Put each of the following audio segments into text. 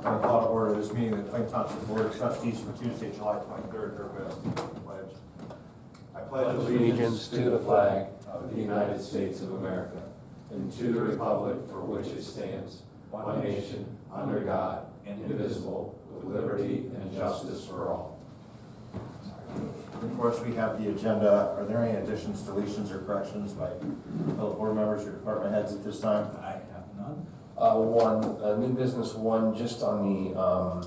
I call to order this meeting of the Plain Township Board of Trustees for Tuesday, July 23rd. Everybody pledge. I pledge allegiance to the flag of the United States of America and to the republic for which it stands, one nation, under God, indivisible, with liberty and justice for all. Before us, we have the agenda. Are there any additions, deletions, or corrections by fellow board members or department heads at this time? I have none. New business one, just on the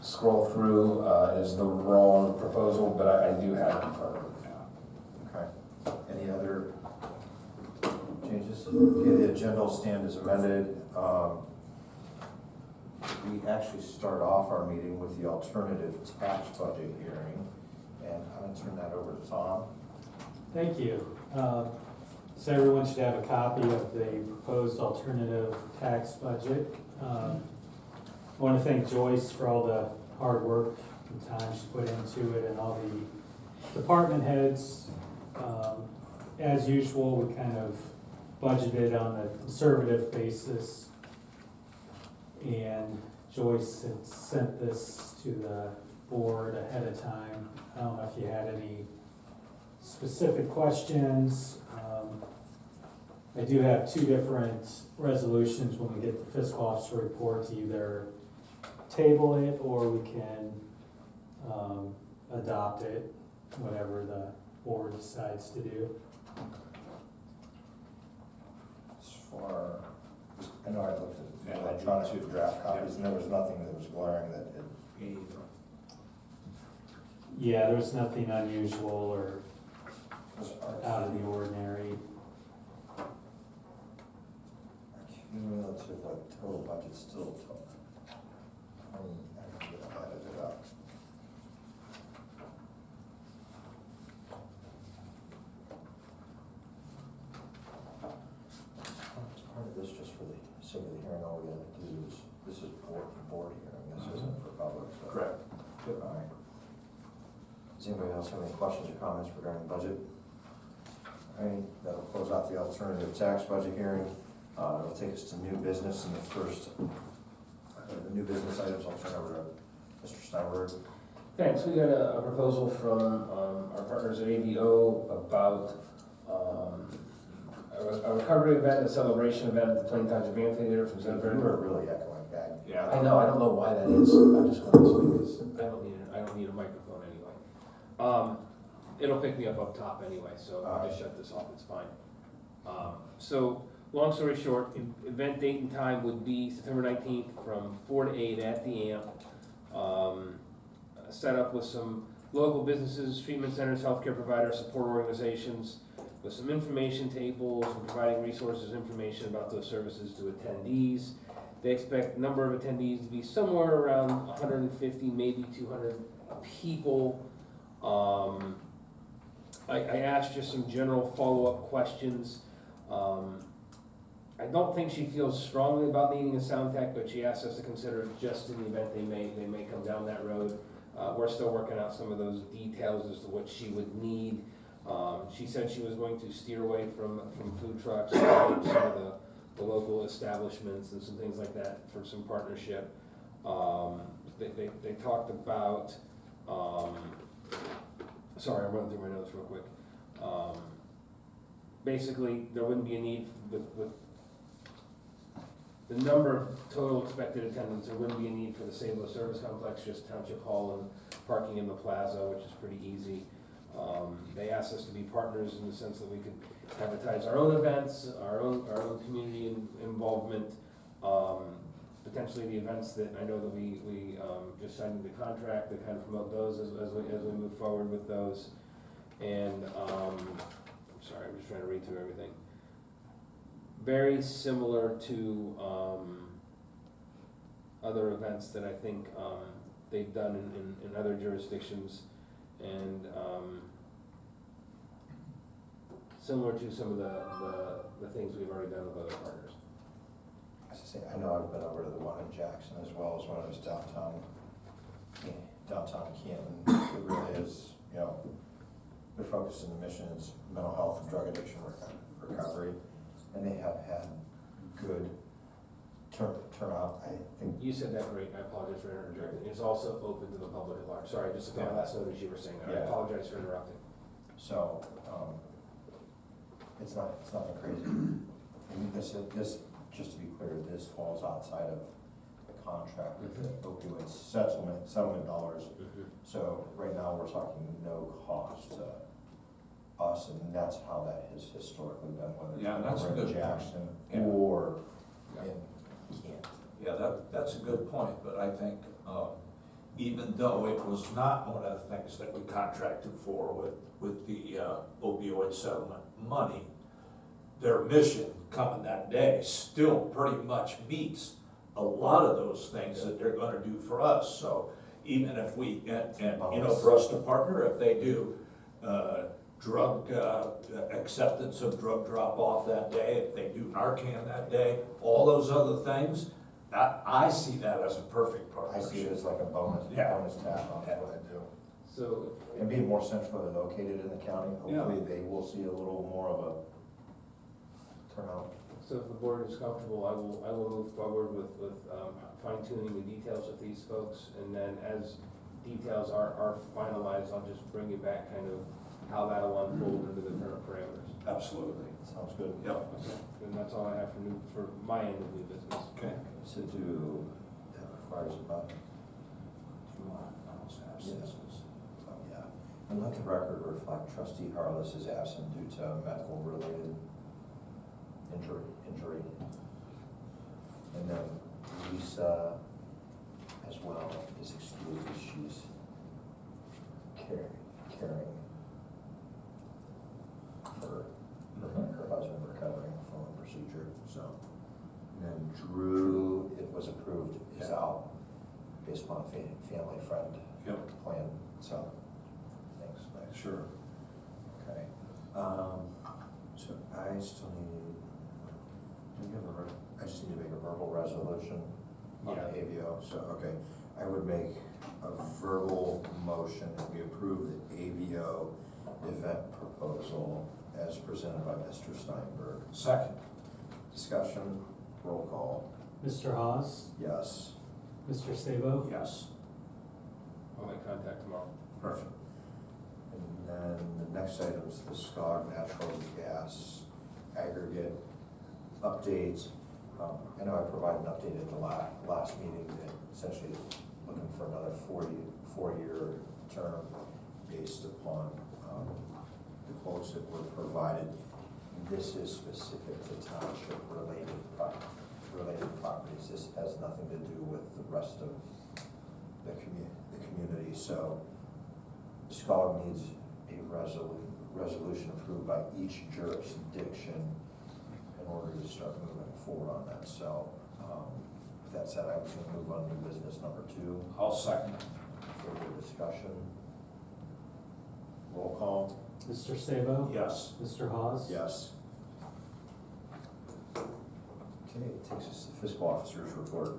scroll through is the wrong proposal, but I do have it in front of me. Okay. Any other changes? Okay, the agenda will stand as amended. We actually start off our meeting with the alternative tax budget hearing, and I'm going to turn that over to Tom. Thank you. So everyone should have a copy of the proposed alternative tax budget. I want to thank Joyce for all the hard work and time she put into it, and all the department heads. As usual, we kind of budgeted on a conservative basis, and Joyce had sent this to the board ahead of time. I don't know if you had any specific questions. I do have two different resolutions when we get the fiscal officer report to either table it or we can adopt it, whatever the board decides to do. As far, I know I looked at the electronic draft copies, and there was nothing that was glaring that it. Yeah, there was nothing unusual or out of the ordinary. Cumulative, like, total budget still took. I can get that added up. As part of this, just for the sake of the hearing, all we gotta do is, this is board hearing, this isn't for public, so. Correct. Good, all right. Does anybody else have any questions or comments regarding the budget? All right, that'll close out the alternative tax budget hearing. It'll take us to new business, and the first, the new business items, I'll turn over to Mr. Steinberg. Thanks. We got a proposal from our partners at AVO about a recovery event, a celebration event at the Plain Township Amphitheater from You 7:30. were really echoing back. Yeah, I know. I don't know why that is. I just want this because I don't need a microphone anyway. It'll pick me up top anyway, so I'll just shut this off. It's fine. So, long story short, event date and time would be September 19th from 4 to 8 at the AMP. Set up with some local businesses, treatment centers, healthcare providers, support organizations, with some information tables and providing resources, information about those services to attendees. They expect the number of attendees to be somewhere around 150, maybe 200 people. I asked just some general follow-up questions. I don't think she feels strongly about needing a sound tech, but she asked us to consider it just in the event they may come down that road. We're still working out some of those details as to what she would need. She said she was going to steer away from food trucks, and some of the local establishments and some things like that for some partnership. They talked about, sorry, I'm running through my notes real quick. Basically, there wouldn't be a need with the number of total expected attendance, there wouldn't be a need for the Sable Service Complex, just Township Hall and parking in the plaza, which is pretty easy. They asked us to be partners in the sense that we could advertise our own events, our own community involvement, potentially the events that I know that we just signed the contract to kind of promote those as we move forward with those. And I'm sorry, I'm just trying to read through everything. Very similar to other events that I think they've done in other jurisdictions, and similar to some of the things we've already done with other partners. As I say, I know I've been over to the one in Jackson as well as when I was downtown Canton. It really is, you know, their focus and the mission is mental health and drug addiction recovery, and they have had good turnout. I think You said that great, I apologize for interjecting. It's also open to the public at large. Sorry, just my last note as you were saying. I Yeah. apologize for interrupting. So, it's nothing crazy. And this, just to be clear, this falls outside of the contract with the opioid settlement dollars. So right now, we're talking no cost to us, and that's how that has historically been, whether Yeah, that's a it's good in point. Jackson Yeah. or in Kent. Yeah, that's a good point, but I think, even though it was not one of the things that we contracted for with the opioid settlement money, their mission coming that day still pretty much meets a lot of those things that they're gonna do for us, so even if we, and, you know, for us to partner, if they do, drug, acceptance of drug drop-off that day, if they do Narcan that day, all those other things, I see that as a perfect I partnership. see it as like a bonus Yeah. tap on what I do. So, And being more centrally located in the county, hopefully they will see a little more of a turnout. so if the board is comfortable, I will move forward with fine tuning the details with these folks. And then as details are finalized, I'll just bring you back kind of how that'll unfold into the current parameters. Absolutely. Sounds good. Yep. Okay, and that's all I have for my end of new business. Okay. So that requires about, oh yeah. And let the record reflect trustee Harless is absent due to medical related injury. And then Lisa as well is excused as she's caring for her husband recovering from a procedure, so. And then Drew, it was approved, is out based upon family friend Yep. plan, so, thanks, Mike. Sure. Okay, so I still need, I just need to make a verbal resolution on the Yeah. AVO, so, okay. I would make a verbal motion that we approve the AVO event proposal as presented by Mr. Steinberg. Second. Discussion, roll call, Mr. Hawes, yes. Mr. Sabo, Yes. I'll make contact tomorrow. Perfect. And then the next item is the SCOG natural gas aggregate update. I know I provided an update at the last meeting that essentially is looking for another four-year term based upon the quotes that were provided. This is specific to township related properties. This has nothing to do with the rest of the community. So SCOG needs a resolution approved by each jurisdiction in order to start moving forward on that. So with that said, I was going to move on to business number 2. I'll second. Further discussion. Roll call. Mr. Sabo, Yes. Mr. Hawes. Yes. Okay, it takes us to fiscal officer's report.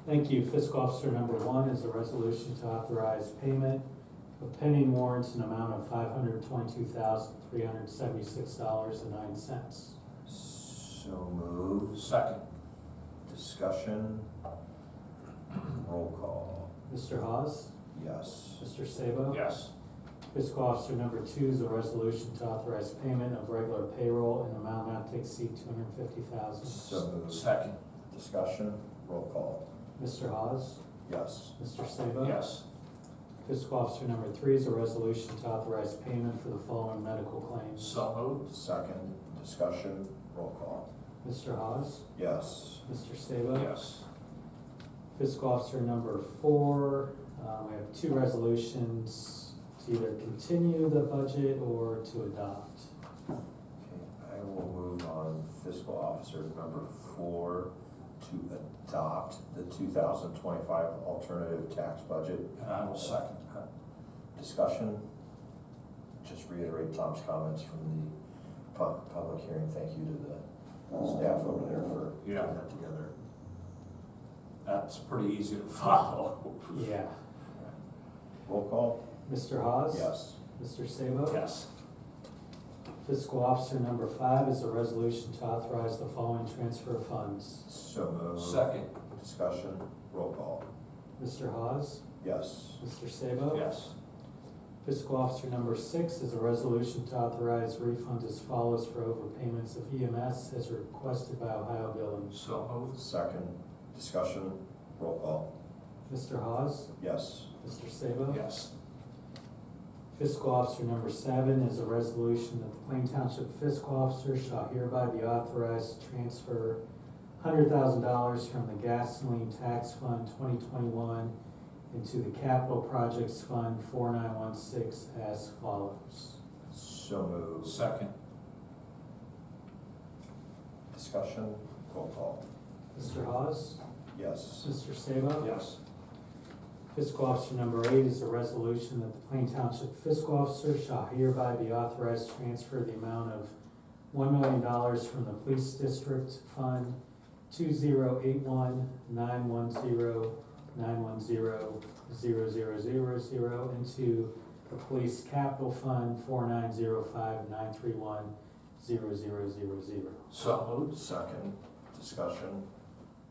Thank you. Fiscal Officer number 1 is a resolution to authorize payment of pending warrants in amount of $522,376.09. So moved. Second. Discussion. Roll call. Mr. Hawes, Yes. Mr. Sabo. Yes. Fiscal Officer number 2 is a resolution to authorize payment of regular payroll in amount not to exceed $250,000. So moved. Second. Discussion. Roll call. Mr. Hawes, Yes. Mr. Sabo. Yes. Fiscal Officer number 3 is a resolution to authorize payment for the following medical claims. So moved. Second. Discussion. Roll call. Mr. Hawes, Yes. Mr. Sabo. Yes. Fiscal Officer number 4, we have 2 resolutions to either continue the budget or to adopt. Okay, I will move on fiscal officer number 4 to adopt the 2025 alternative tax budget. And I will second that. Discussion. Just reiterate Tom's comments from the public hearing. Thank you to the staff over there for putting Yeah. that together. That's pretty easy to follow. Yeah. Roll call? Mr. Hawes? Yes. Mr. Sabo? Yes. Fiscal Officer number 5 is a resolution to authorize the following transfer of funds. So moved. Second. discussion, roll call. Mr. Hawes? Yes. Mr. Sabo? Yes. Fiscal Officer number 6 is a resolution to authorize refund as follows for overpayments of EMS as requested by Ohio Billing. So moved. Second, discussion, roll call. Mr. Hawes? Yes. Mr. Sabo? Yes. Fiscal Officer number 7 is a resolution that the Plain Township Fiscal Officer shall hereby be authorized to transfer $100,000 from the Gasoline Tax Fund 2021 into the Capital Projects Fund 4916 as follows. So moved. Second. Discussion, roll call. Mr. Hawes? Yes. Mr. Sabo? Yes. Fiscal Officer number 8 is a resolution that the Plain Township Fiscal Officer shall hereby be authorized to transfer the amount of $1 million from the Police District Fund 2081-910-910-0000 into the Police Capital Fund 4905-931-0000. So moved. Second, discussion,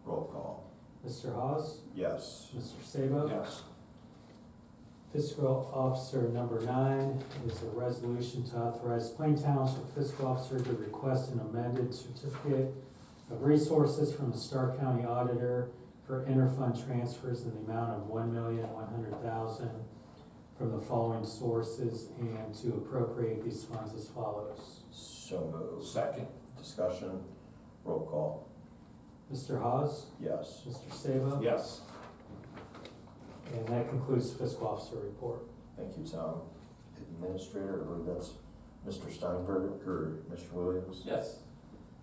roll call. Mr. Hawes? Yes. Mr. Sabo? Yes. Fiscal Officer number 9 is a resolution to authorize Plain Township Fiscal Officer to request an amended certificate of resources from the Stark County Auditor for interfund transfers in the amount of $1,100,000 from the following sources and to appropriate these funds as follows. So moved. Second. Discussion, roll call. Mr. Hawes? Yes. Mr. Sabo? Yes. And that concludes the Fiscal Officer report. Thank you, Tom. Administrator, I believe that's Mr. Steinberg or Mr. Williams? Yes.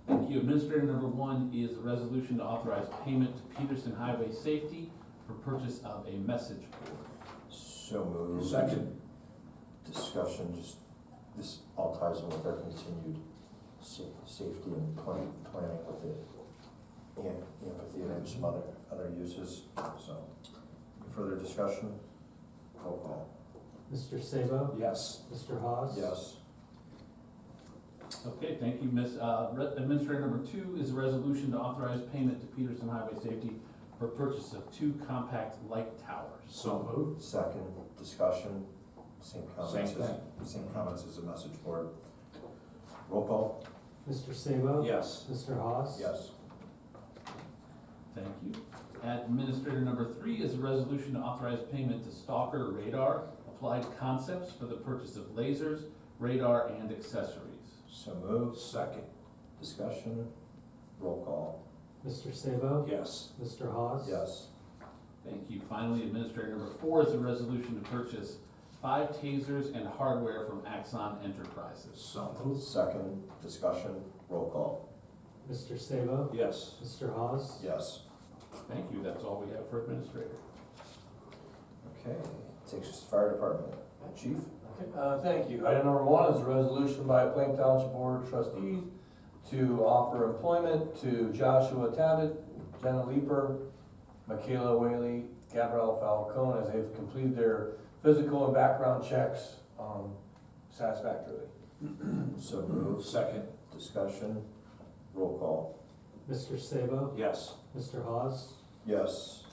Thank you. Administrator number 1 is a resolution to authorize payment to Peterson Highway Safety for purchase of a message board. So moved. Second. Discussion, just, this all ties in with our continued safety and planning with it. And amphitheater and some other uses, so. Further discussion? Roll call. Mr. Sabo? Yes. Mr. Hawes? Yes. Okay, thank you, Miss. Administrator number 2 is a resolution to authorize payment to Peterson Highway Safety for purchase of 2 compact light towers. So moved. Second, discussion, same comments Same thing. same comments as the message board. Roll call? Mr. Sabo? Yes. Mr. Hawes? Yes. Thank you. Administrator number 3 is a resolution to authorize payment to Stalker Radar Applied Concepts for the purchase of lasers, radar, and accessories. So moved. Second. Discussion, roll call. Mr. Sabo? Yes. Mr. Hawes? Yes. Thank you. Finally, Administrator number 4 is a resolution to purchase 5 tasers and hardware from Axon Enterprises. So moved. Second, discussion, roll call. Mr. Sabo? Yes. Mr. Hawes? Yes. Thank you. That's all we have for Administrator. Okay, takes us to fire department. Chief? Thank you. Item number 1 is a resolution by Plain Township Board of Trustees to offer employment to Joshua Tabbitt, Jenna Leeper, Michaela Whaley, Gabrielle Falcone, as they've completed their physical and background checks satisfactorily. So moved. Second. Discussion, roll call. Mr. Sabo? Yes. Mr. Hawes? Yes.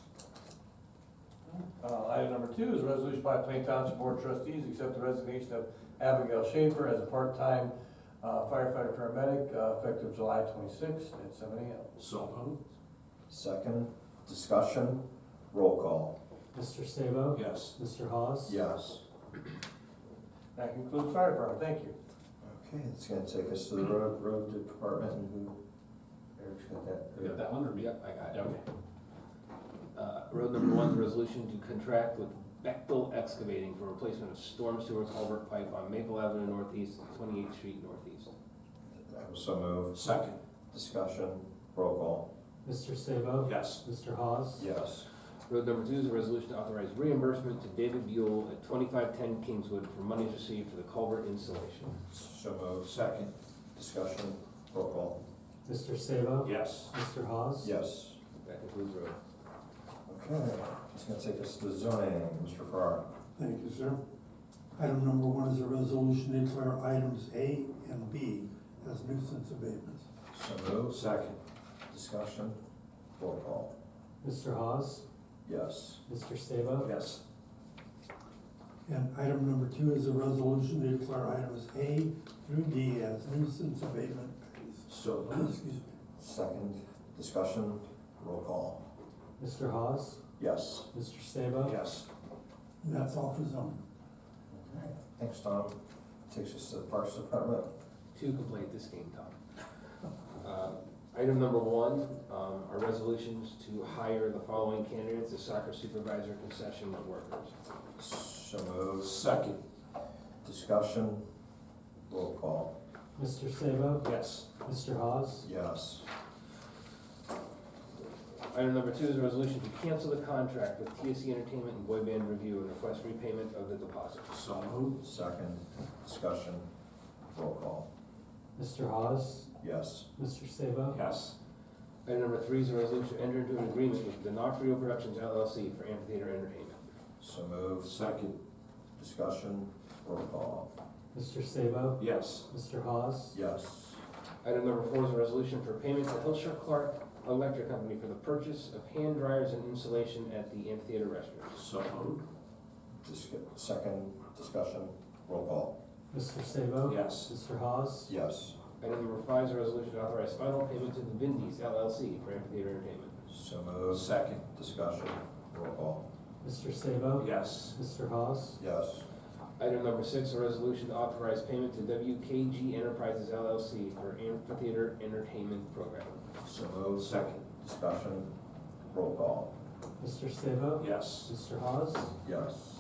Item number 2 is a resolution by Plain Township Board of Trustees accept the resignation of Abigail Schaefer as a part-time firefighter paramedic effective July 26th at 7 a.m. So moved. Second, discussion, roll call. Mr. Sabo? Yes. Mr. Hawes? Yes. That concludes fire department. Thank you. Okay, it's gonna take us to the road department, and who, Eric's got that? You got that one, or me? Yep, I got it. Okay. Road number 1 is a resolution to contract with Bechtel Excavating for replacement of storm sewer culvert pipe on Maple Avenue Northeast, 28th Street Northeast. I will so move. Second. Discussion, roll call. Mr. Sabo? Yes. Mr. Hawes? Yes. Road number 2 is a resolution to authorize reimbursement to David Buell at 2510 Kingswood for monies received for the culvert installation. So moved. Second. Discussion, roll call. Mr. Sabo? Yes. Mr. Hawes? Yes. That concludes road. Okay, it's gonna take us to zoning, Mr. Farrar. Thank you, sir. Item number 1 is a resolution to declare items A and B as nuisance abatements. So moved. Second. Discussion, roll call. Mr. Hawes? Yes. Mr. Sabo? Yes. And item number 2 is a resolution to declare items A through D as nuisance abatement pays. So Excuse me. Second, discussion, roll call. Mr. Hawes? Yes. Mr. Sabo? yes. And that's all for zoning. Okay. Thanks, Tom. Takes us to the Parks Department. To complete this game, Tom. Item number 1, are resolutions to hire the following candidates as soccer supervisor concession workers. So moved. Second, Discussion, roll call. Mr. Sabo? yes. Mr. Hawes? Yes. Item number 2 is a resolution to cancel the contract with TSC Entertainment and Boy Band Review and request repayment of the deposit. So moved. Second, discussion, roll call. Mr. Hawes? Yes. Mr. Sabo? Yes. Item number 3 is a resolution to enter into an agreement with D'Onofrio Productions LLC for amphitheater entertainment. So moved. Second, Discussion, roll call. Mr. Sabo? yes. Mr. Hawes? Yes. Item number 4 is a resolution for payment to Hillshire Clark Electric Company for the purchase of hand dryers and insulation at the amphitheater restrooms. So moved. Second, discussion, roll call. Mr. Sabo? Yes. Mr. Hawes? Yes. Item number 5 is a resolution to authorize final payment to the Vindies LLC for amphitheater entertainment. So moved. Second, Discussion, roll call. Mr. Sabo? yes. Mr. Hawes? Yes. Item number 6, a resolution to authorize payment to WKG Enterprises LLC for amphitheater entertainment program. So moved. Second, Discussion, roll call. Mr. Sabo? yes. Mr. Hawes? Yes.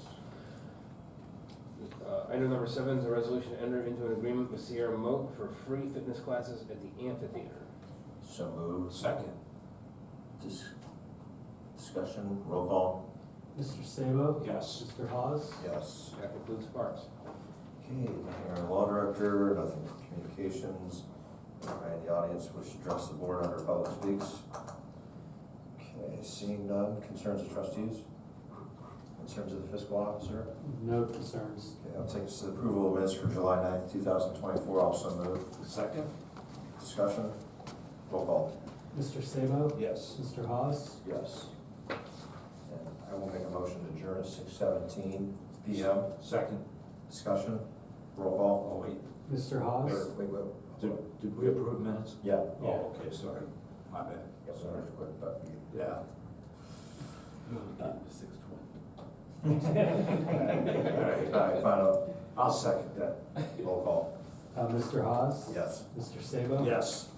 Item number 7 is a resolution to enter into an agreement with Sierra Moat for free fitness classes at the amphitheater. So moved. Second, Discussion, roll call. Mr. Sabo? yes. Mr. Hawes? Yes. That concludes parks. Okay, Aaron, Law Director, nothing for communications. Anybody in the audience wish to address the board under public speaks? Okay, seeing none, concerns of trustees? Concerns of the fiscal officer? No concerns. Okay, I'll take us to the approval of minutes for July 9th, 2024, also moved. Second, Discussion, roll call. Mr. Sabo? yes. Mr. Hawes? Yes. And I will make a motion to adjourn at 6:17 PM. Second, Discussion, roll call. oh wait, Mr. Hawes? Wait. did we approve minutes? Yeah. Oh, okay, sorry, my bad. Sorry, quick, but Yeah. $6:20. All right, final, I'll second yeah, roll call. Mr. Hawes? Yes. Mr. Sabo? Yes.